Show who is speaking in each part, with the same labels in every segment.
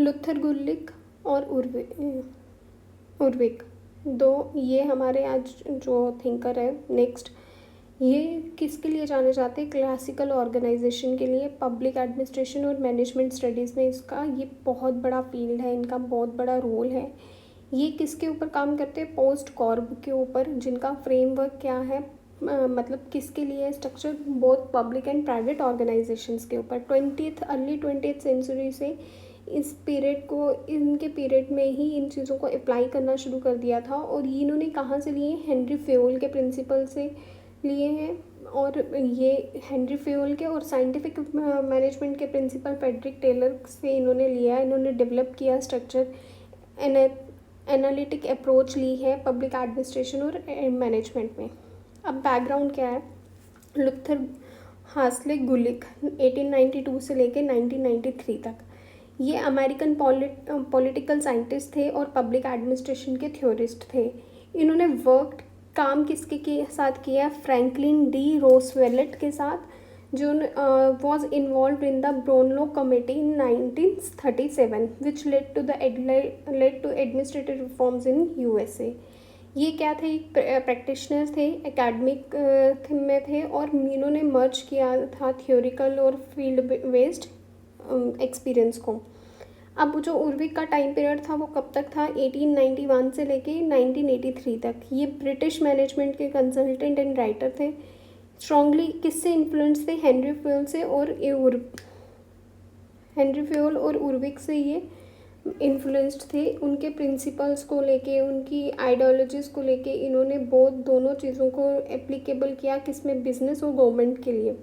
Speaker 1: Luther गुलिक और उर्विक, दो ये हमारे आज जो थिंकर है। नेक्स्ट, ये किसके लिए जाने जाते हैं? क्लासिकल ऑर्गेनाइजेशन के लिए। पब्लिक एडमिनिस्ट्रेशन और मैनेजमेंट स्टडीज़ में इसका ये बहुत बड़ा फील्ड है, इनका बहुत बड़ा रोल है। ये किसके ऊपर काम करते हैं? पोस्ट कॉर्ब के ऊपर, जिनका फ्रेमवर्क क्या है, मतलब किसके लिए structure? Both public and private organisations के ऊपर। अर्ली 20th सेंचुरी से इस पीरियड को, इनके पीरियड में ही इन चीज़ों को अप्लाई करना शुरू कर दिया था। और ये इन्होंने कहाँ से लिए? हेनरी फेयोल के प्रिंसिपल से लिए हैं। और ये हेनरी फेयोल के और साइंटिफिक मैनेजमेंट के प्रिंसिपल फ्रेडरिक टेलर से इन्होंने लिया है। इन्होंने डेवलप किया स्ट्रक्चर, एनालिटिक अप्रोच ली है पब्लिक एडमिनिस्ट्रेशन और मैनेजमेंट में। अब बैकग्राउंड क्या है? लुथर हास्ले गुलिक 1892 से लेकर 1993 तक ये अमेरिकन पॉलिटिकल साइंटिस्ट थे और पब्लिक एडमिनिस्ट्रेशन के थ्योरिस्ट थे। इन्होंने काम किसके के साथ किया? फ्रैंकलिन डी रोosevelt के साथ, जो was involve in the Brownlow committee in 1937 which led to administrative reforms in USA। ये क्या थे? प्रैक्टिशनर थे, एकेडमिक में थे, और इन्होंने मर्ज किया था थियोरिकल और फील्ड बेस्ड एक्सपीरियंस को। अब जो उर्विक का टाइम पीरियड था वो कब तक था? 1891 से लेके 1983 तक। ये ब्रिटिश मैनेजमेंट के कंसल्टेंट एंड राइटर थे। स्ट्रांगली किससे इन्फ्लुएंस थे? हेनरी फेयोल और उर्विक से ये इन्फ्लुएंस्ड थे। उनके प्रिंसिपल्स को लेके, उनकी आइडियोलॉजीज को लेके इन्होंने दोनों चीज़ों को एप्लीकेबल किया, किसमें? बिजनेस और गवर्नमेंट के लिए।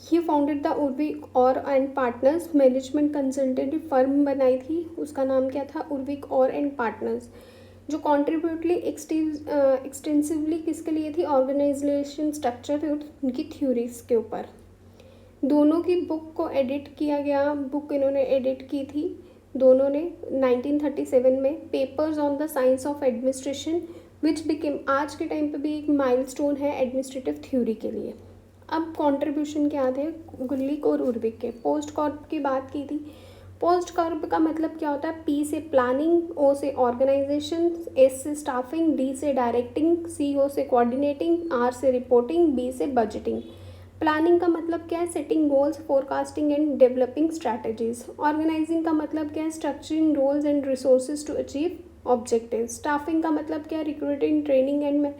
Speaker 1: ही फाउंडेड द उर्विक और and partners management consultant firm बनाई थी, उसका नाम क्या था? उर्विक और एंड पार्टनर्स, जो कॉन्ट्रीब्यूटली एक्सटेंसिवली किसके लिए थी? ऑर्गेनाइजेशन स्ट्रक्चर और उनकी थ्योरीज के ऊपर। दोनों की बुक को एडिट किया गया, बुक इन्होंने एडिट की थी दोनों ने 1937 में, papers on the science of administration, which became आज के टाइम पे भी एक माइलस्टोन है एडमिनिस्ट्रेटिव थ्योरी के लिए। अब कंट्रीब्यूशन क्या थे गुलिक और उर्विक के? पोस्ट कॉर्प की बात की थी। पोस्ट कॉर्प का मतलब क्या होता है? P से प्लानिंग, O से ऑर्गेनाइजेशन, S से स्टाफिंग, D से डायरेक्टिंग, CO से कोऑर्डिनेटिंग, R से रिपोर्टिंग, B से बजटिंग। प्लानिंग का मतलब क्या है? Setting goals, forecasting and developing strategies. Organizing का मतलब क्या है? Structuring roles and resources to achieve objective. Staffing का मतलब क्या है? Recruiting, training and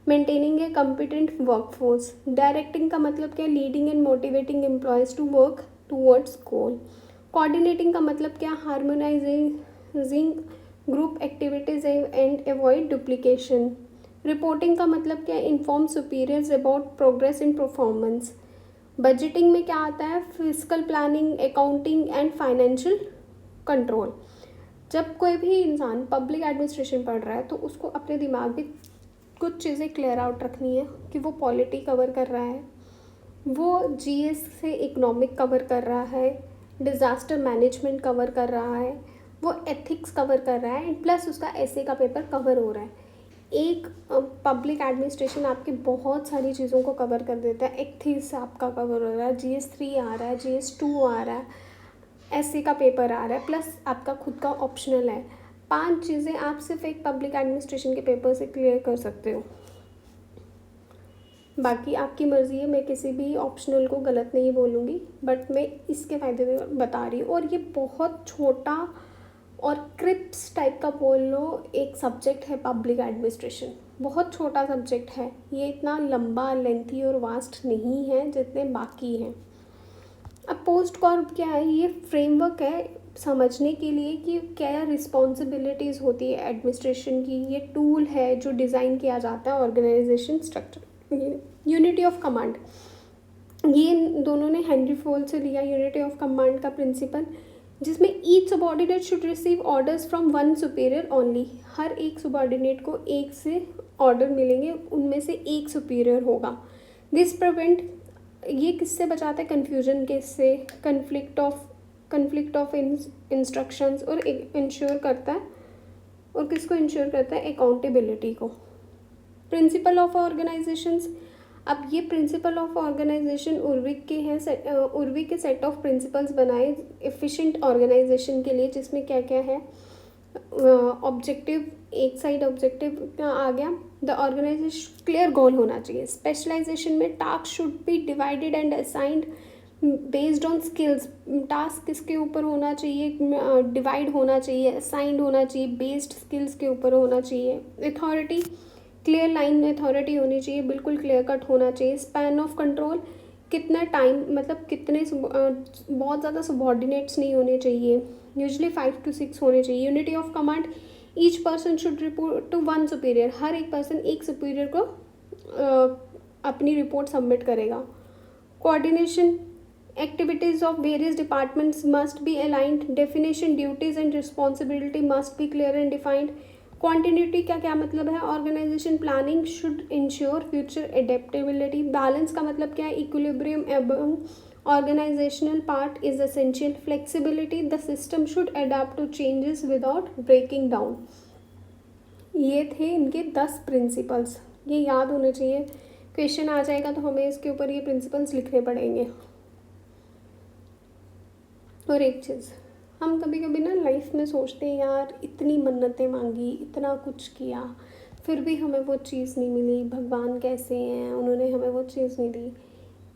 Speaker 1: maintaining a competent workforce. Directing का मतलब क्या है? Leading and motivating employees to work towards goal. Coordinating का मतलब क्या? Harmonising group activities and avoid duplication. Reporting का मतलब क्या है? Inform superiors about progress in performance. Budgeting में क्या आता है? Physical planning, accounting and financial control. जब कोई भी इंसान पब्लिक एडमिनिस्ट्रेशन पढ़ रहा है तो उसको अपने दिमाग में कुछ चीज़ें क्लियर आउट रखनी है कि वो पॉलिटी कवर कर रहा है, वो GS से इकोनॉमिक कवर कर रहा है, डिज़ास्टर मैनेजमेंट कवर कर रहा है, वो एथिक्स कवर कर रहा है, प्लस उसका ऐसे का पेपर कवर हो रहा है। एक पब्लिक एडमिनिस्ट्रेशन आपकी बहुत सारी चीज़ों को कवर कर देता है। एथिक्स आपका कवर हो रहा है, GS3 आ रहा है, GS2 आ रहा है, ऐसे का पेपर आ रहा है, प्लस आपका खुद का ऑप्शनल है। 5 चीज़ें आप सिर्फ एक पब्लिक एडमिनिस्ट्रेशन के पेपर से क्लियर कर सकते हो। बाकी आपकी मर्ज़ी है, मैं किसी भी ऑप्शनल को गलत नहीं बोलूँगी, बट मैं इसके फ़ायदे में बता रही हूँ। और ये बहुत छोटा और क्रिप्स टाइप का बोल लो एक सब्जेक्ट है पब्लिक एडमिनिस्ट्रेशन। बहुत छोटा सब्जेक्ट है ये, इतना लंबा, लेंथी और वास्ट नहीं है जितने बाकी हैं। अब पोस्ट कॉर्प क्या है? ये फ्रेमवर्क है समझने के लिए कि क्या रिस्पॉन्सिबिलिटीज़ होती है एडमिनिस्ट्रेशन की। ये टूल है जो डिज़ाइन किया जाता है organization structure. Unity of command, ये दोनों ने हेनरी फेयोल से लिया यूनिटी ऑफ कमांड का प्रिंसिपल, जिसमें each subordinate should receive orders from one superior only. हर एक सबॉर्डिनेट को एक से ऑर्डर मिलेंगे, उनमें से एक सुपीरियर होगा। दिस प्रिवेंट, ये किससे बचाता है? कन्फ्यूजन किससे? कन्फ्लिक्ट ऑफ इंस्ट्रक्शंस, और इंश्योर करता है, और किसको इंश्योर करता है? अकाउंटेबिलिटी को। प्रिंसिपल ऑफ ऑर्गेनाइजेशंस, अब ये प्रिंसिपल ऑफ ऑर्गेनाइजेशन उर्विक के हैं, उर्विक के सेट ऑफ प्रिंसिपल्स बनाए एफिशिएंट ऑर्गेनाइजेशन के लिए, जिसमें क्या क्या है। ऑब्जेक्टिव, एक साइड ऑब्जेक्टिव आ गया। द ऑर्गेनाइजेशन क्लियर गोल होना चाहिए। स्पेशलाइजेशन में task should be divided and assigned based on skills. Task किसके ऊपर होना चाहिए, डिवाइड होना चाहिए, असाइंड होना चाहिए, बेस्ड स्किल्स के ऊपर होना चाहिए। अथॉरिटी, क्लियर लाइन में अथॉरिटी होनी चाहिए, बिल्कुल क्लियर कट होना चाहिए। स्पैन ऑफ कंट्रोल, कितना टाइम, मतलब कितने बहुत ज़्यादा सबॉर्डिनेट्स नहीं होने चाहिए, यूजली 5 to 6 होने चाहिए। Unity of command, each person should report to one superior. हर एक पर्सन एक सुपीरियर को अपनी रिपोर्ट सबमिट करेगा। Coordination, activities of various departments must be aligned. Definition, duties and responsibility must be clear and defined. Continuity का क्या मतलब है, organization planning should ensure future adaptability. Balance का मतलब क्या है, equilibrium among organizational part is essential. Flexibility, the system should adapt to changes without breaking down. ये थे इनके 10 प्रिंसिपल्स, ये याद होने चाहिए। क्वेश्चन आ जाएगा तो हमें इसके ऊपर ये प्रिंसिपल्स लिखने पड़ेंगे। और एक चीज़, हम कभी कभी ना लाइफ में सोचते हैं यार इतनी मन्नतें मांगी, इतना कुछ किया, फिर भी हमें वो चीज़ नहीं मिली, भगवान कैसे हैं, उन्होंने हमें वो चीज़ नहीं दी।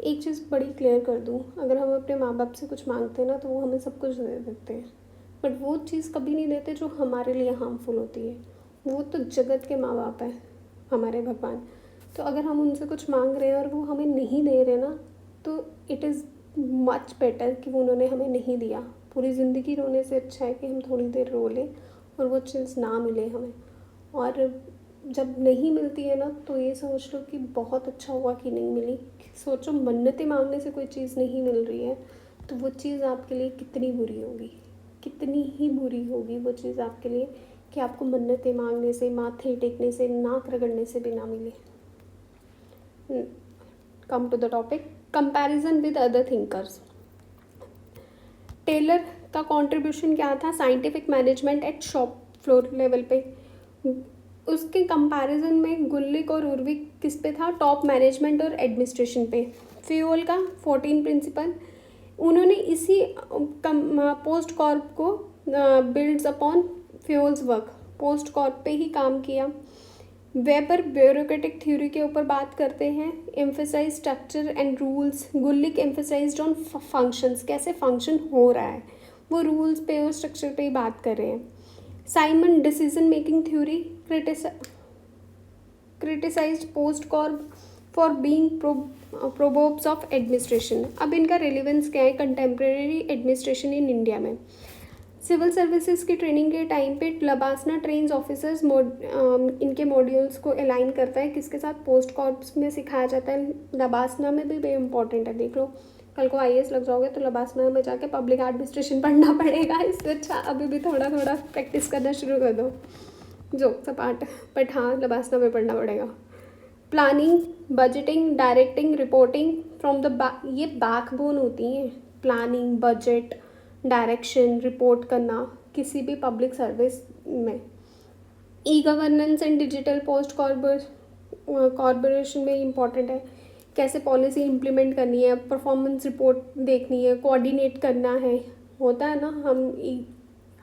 Speaker 1: एक चीज़ बड़ी क्लियर कर दूँ, अगर हम अपने माँ बाप से कुछ मांगते हैं ना तो वो हमें सब कुछ दे देते हैं, बट वो चीज़ कभी नहीं देते जो हमारे लिए हार्मफुल होती है। वो तो जगत के माँ बाप हैं, हमारे भगवान। तो अगर हम उनसे कुछ मांग रहे हैं और वो हमें नहीं दे रहे ना, तो इट इज़ मच बेटर कि वो उन्होंने हमें नहीं दिया। पूरी ज़िंदगी रोने से अच्छा है कि हम थोड़ी देर रो लें और वो चीज़ ना मिले हमें। और जब नहीं मिलती है ना तो ये सोच लो कि बहुत अच्छा हुआ कि नहीं मिली। सोचो मन्नतें मांगने से कोई चीज़ नहीं मिल रही है तो वो चीज़ आपके लिए कितनी बुरी होगी, कितनी ही बुरी होगी वो चीज़ आपके लिए, कि आपको मन्नतें मांगने से, माथे टेकने से, नाक रगड़ने से भी ना मिले। Come to the topic, comparison with other thinkers. Taylor का कंट्रीब्यूशन क्या था, scientific management at shop floor level पे। उसके कंपैरिजन में गुल्लिक और उर्विक किस पे था, टॉप मैनेजमेंट और एडमिनिस्ट्रेशन पे। फ्यूल का 14 प्रिंसिपल, उन्होंने इसी पोस्ट कॉर्प को builds upon fuels work, post Corp पे ही काम किया। वेबर ब्यूरोक्रेटिक थ्योरी के ऊपर बात करते हैं, emphasize structure and rules. Gulick emphasized on functions, कैसे फंक्शन हो रहा है, वो रूल्स पे और स्ट्रक्चर पे ही बात कर रहे हैं। Simon decision making theory, criticized POSDCORB for being proverbs of administration. अब इनका रिलेवेंस क्या है कंटेम्प्रेरी एडमिनिस्ट्रेशन इन इंडिया में। सिविल सर्विसेज की ट्रेनिंग के टाइम पे लबासना ट्रेन्स ऑफिसर्स इनके मॉड्यूल्स को अलाइन करता है किसके साथ, पोस्ट कॉर्प्स में सिखाया जाता है। लबासना में भी वेरी इंपॉर्टेंट है, देख लो कल को आईएएस लग जाओगे तो लबासना में जाके पब्लिक एडमिनिस्ट्रेशन पढ़ना पड़ेगा। इससे अच्छा अभी भी थोड़ा थोड़ा प्रैक्टिस करना शुरू कर दो, जो सपाट, बट हाँ लबासना में पढ़ना पड़ेगा। Planning, budgeting, directing, reporting from the ये बैकबोन होती हैं। प्लानिंग, बजट, डायरेक्शन, रिपोर्ट करना किसी भी पब्लिक सर्विस में। E governance and digital post corporation में इम्पॉर्टेंट है, कैसे पॉलिसी इम्प्लीमेंट करनी है, परफॉर्मेंस रिपोर्ट देखनी है, कोऑर्डिनेट करना है, होता है ना।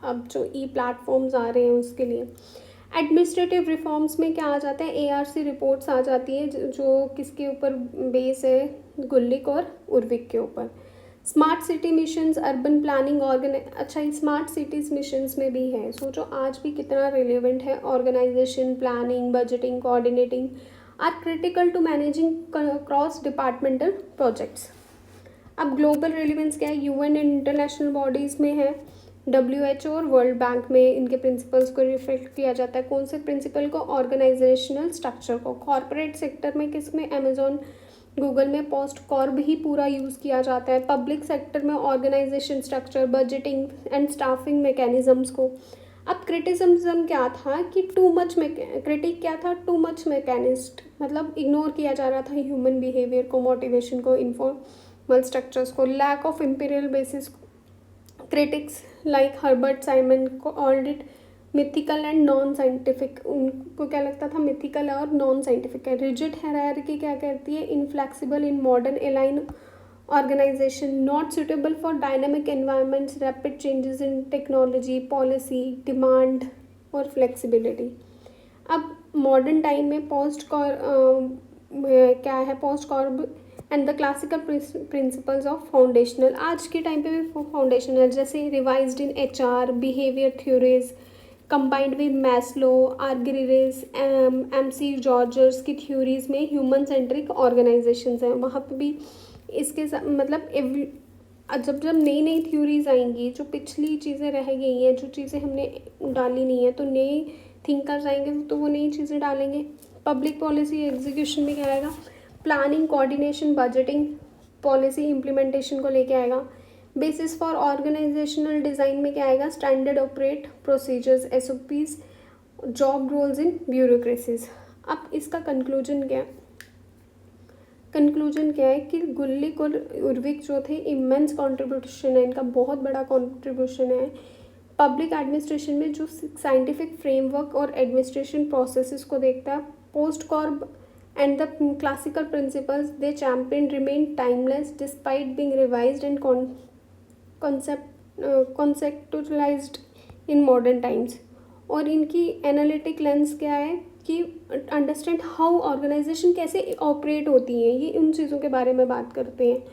Speaker 1: अब जो ई प्लेटफॉर्म्स आ रहे हैं उसके लिए। एडमिनिस्ट्रेटिव रिफॉर्म्स में क्या आ जाता है, एआरसी रिपोर्ट्स आ जाती है, जो किसके ऊपर बेस है, गुल्लिक और उर्विक के ऊपर। Smart city missions, urban planning अच्छा स्मार्ट सिटीज़ मिशंस में भी है। सोचो आज भी कितना रिलेवेंट है। Organization, planning, budgeting, coordinating are critical to managing cross departmental projects. अब ग्लोबल रिलेवेंस क्या है, यूएन एंड इंटरनेशनल बॉडीज़ में है, WHO और वर्ल्ड बैंक में इनके प्रिंसिपल्स को रिफ्लेक्ट किया जाता है। कौन से प्रिंसिपल को, ऑर्गेनाइजेशनल स्ट्रक्चर को। कॉर्पोरेट सेक्टर में किस में, अमेजोन, गूगल में पोस्ट कॉर्प ही पूरा यूज़ किया जाता है। पब्लिक सेक्टर में organisation structure, budgeting and staffing mechanisms को। अब क्रिटिसिज्म क्या था कि टू मच क्रिटिक क्या था, टू मच मैकेनिस्ट, मतलब इग्नोर किया जा रहा था ह्यूमन बिहेवियर को, मोटिवेशन को, इन्फॉर्मल स्ट्रक्चर्स को। Lack of empirical basis, critics like Herbert Simon called it mythical and non scientific, उनको क्या लगता था मिथिकल और नॉन साइंटिफिक है। रिजिड हायरार्की क्या कहती है, inflexible in modern align organization, not suitable for dynamic environments, rapid changes in technology, policy, demand और फ्लेक्सिबिलिटी। अब मॉडर्न टाइम में क्या है, POSDCORB and the classical principles of foundational, आज के टाइम पे भी फाउंडेशनल, जैसे revised in HR, behaviour theories combined with Maslow, Argyris, MC Gregor's की थ्योरीज में ह्यूमन सेंट्रिक ऑर्गेनाइजेशंस हैं, वहाँ पे भी इसके मतलब जब जब नई नई थ्योरीज आएंगी, जो पिछली चीज़ें रह गई हैं, जो चीज़ें हमने डाली नहीं है, तो नए थिंकर्स आएंगे तो वो नई चीज़ें डालेंगे। पब्लिक पॉलिसी एग्जीक्यूशन में क्या आएगा, planning, coordination, budgeting, policy implementation को लेके आएगा। बेसिस फॉर ऑर्गेनाइजेशनल डिज़ाइन में क्या आएगा, standard operate procedures, SOPs, job roles in bureaucracies. अब इसका कंक्लूजन क्या है कि गुल्लिक और उर्विक जो थे, इमेंस कंट्रीब्यूशन है इनका, बहुत बड़ा कंट्रीब्यूशन है पब्लिक एडमिनिस्ट्रेशन में, जो साइंटिफिक फ्रेमवर्क और एडमिनिस्ट्रेशन प्रोसेसेस को देखता है। POSDCORB and the classical principles they championed remain timeless despite being revised and conceptualized in modern times। और इनकी एनालिटिक लेंस क्या है कि अंडरस्टैंड हाउ ऑर्गेनाइजेशन कैसे ऑपरेट होती हैं, ये उन चीज़ों के बारे में बात करते हैं।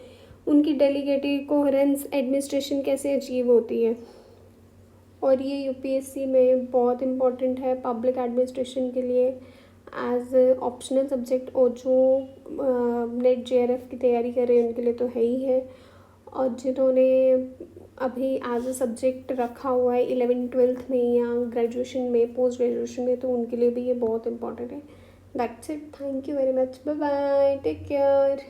Speaker 1: उनकी डेलीगेटिव कोहेरेंस, एडमिनिस्ट्रेशन कैसे अचीव होती है, और ये UPSC में बहुत इम्पॉर्टेंट है पब्लिक एडमिनिस्ट्रेशन के लिए एज ऑप्शनल सब्जेक्ट, और जो नेट JRF की तैयारी कर रहे हैं उनके लिए तो है ही है, और जिन्होंने अभी एज अ सब्जेक्ट रखा हुआ है 11th-12th में या ग्रेजुएशन में, पोस्ट ग्रेजुएशन में, तो उनके लिए भी ये बहुत इंपॉर्टेंट है। That's it, thank you very much, bye bye, take care.